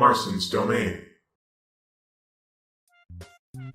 Marston's Domain.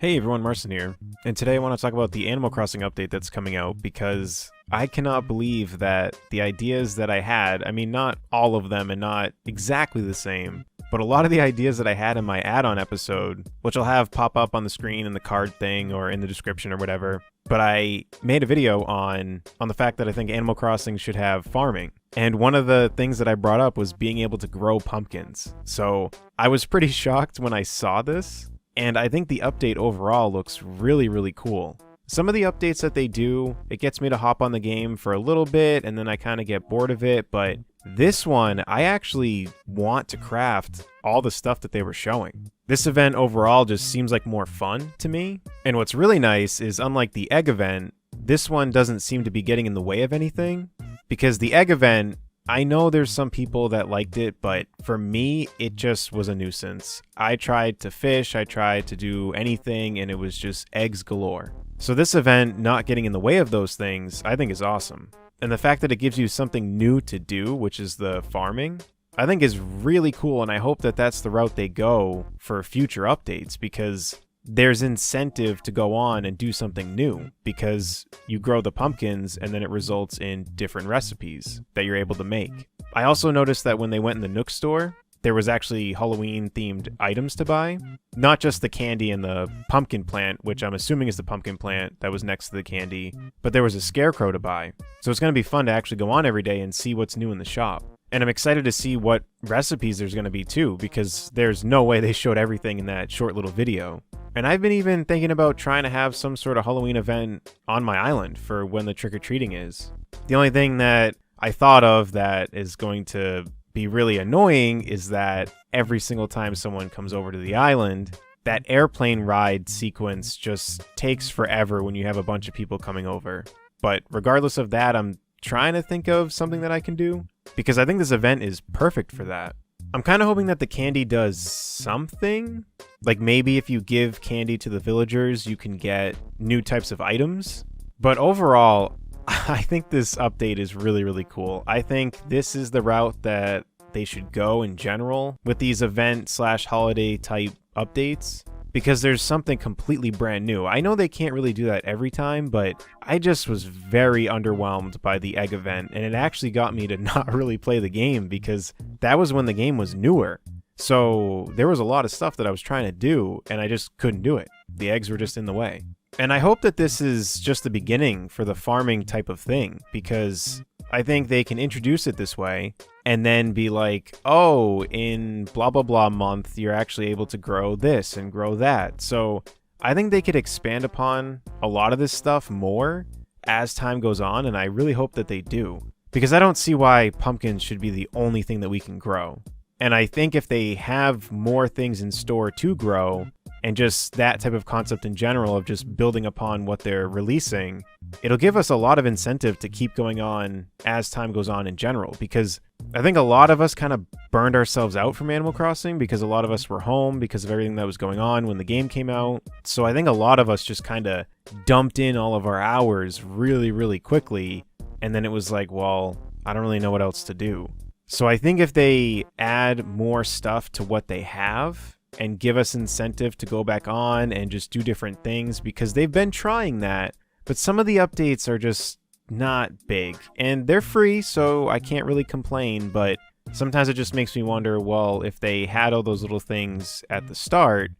Hey everyone, Marson here, and today I want to talk about the Animal Crossing update that's coming out because I cannot believe that the ideas that I had, I mean not all of them and not exactly the same, but a lot of the ideas that I had in my add-on episode, which I'll have pop up on the screen in the card thing or in the description or whatever, but I made a video on the fact that I think Animal Crossing should have farming. And one of the things that I brought up was being able to grow pumpkins. So I was pretty shocked when I saw this. And I think the update overall looks really, really cool. Some of the updates that they do, it gets me to hop on the game for a little bit and then I kind of get bored of it. But this one, I actually want to craft all the stuff that they were showing. This event overall just seems like more fun to me. And what's really nice is, unlike the egg event, this one doesn't seem to be getting in the way of anything. Because the egg event, I know there's some people that liked it, but for me, it just was a nuisance. I tried to fish, I tried to do anything, and it was just eggs galore. So this event not getting in the way of those things, I think is awesome. And the fact that it gives you something new to do, which is the farming, I think is really cool, and I hope that that's the route they go for future updates, because there's incentive to go on and do something new, because you grow the pumpkins and then it results in different recipes that you're able to make. I also noticed that when they went in the Nook store, there was actually Halloween themed items to buy. Not just the candy and the pumpkin plant, which I'm assuming is the pumpkin plant that was next to the candy, but there was a scarecrow to buy. So it's going to be fun to actually go on every day and see what's new in the shop. And I'm excited to see what recipes there's going to be too, because there's no way they showed everything in that short little video. And I've been even thinking about trying to have some sort of Halloween event on my island for when the trick-or-treating is. The only thing that I thought of that is going to be really annoying is that every single time someone comes over to the island, that airplane ride sequence just takes forever when you have a bunch of people coming over. But regardless of that, I'm trying to think of something that I can do, because I think this event is perfect for that. I'm kind of hoping that the candy does something. Like maybe if you give candy to the villagers, you can get new types of items. But overall, I think this update is really, really cool. I think this is the route that they should go in general with these event/holiday type updates, because there's something completely brand new. I know they can't really do that every time, but I just was very underwhelmed by the egg event, and it actually got me to not really play the game, because that was when the game was newer. So there was a lot of stuff that I was trying to do, and I just couldn't do it. The eggs were just in the way. And I hope that this is just the beginning for the farming type of thing, because I think they can introduce it this way and then be like, oh, in blah, blah, blah month, you're actually able to grow this and grow that. So I think they could expand upon a lot of this stuff more as time goes on, and I really hope that they do, because I don't see why pumpkins should be the only thing that we can grow. And I think if they have more things in store to grow, and just that type of concept in general of just building upon what they're releasing, it'll give us a lot of incentive to keep going on as time goes on in general. Because I think a lot of us kind of burned ourselves out from Animal Crossing, because a lot of us were home because of everything that was going on when the game came out. So I think a lot of us just kind of dumped in all of our hours really, really quickly. And then it was like, well, I don't really know what else to do. So I think if they add more stuff to what they have and give us incentive to go back on and just do different things, because they've been trying that, but some of the updates are just not big, and they're free, so I can't really complain. But sometimes it just makes me wonder, well, if they had all those little things at the start,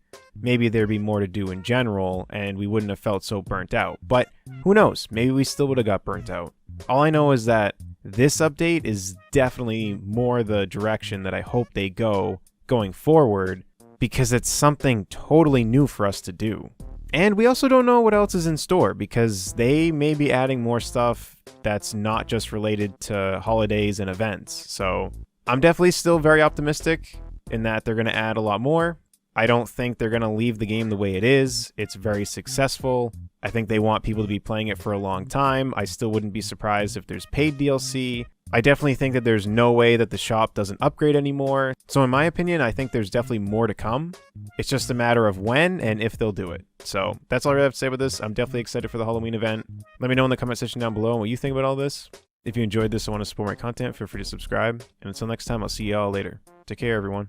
maybe there'd be more to do in general and we wouldn't have felt so burnt out. But who knows, maybe we still would have got burnt out. All I know is that this update is definitely more the direction that I hope they go going forward, because it's something totally new for us to do. And we also don't know what else is in store, because they may be adding more stuff that's not just related to holidays and events. So I'm definitely still very optimistic in that they're going to add a lot more. I don't think they're going to leave the game the way it is. It's very successful. I think they want people to be playing it for a long time. I still wouldn't be surprised if there's paid DLC. I definitely think that there's no way that the shop doesn't upgrade anymore. So in my opinion, I think there's definitely more to come. It's just a matter of when and if they'll do it. So that's all I really have to say about this. I'm definitely excited for the Halloween event. Let me know in the comment section down below what you think about all this. If you enjoyed this and want to support my content, feel free to subscribe. And until next time, I'll see y'all later. Take care, everyone.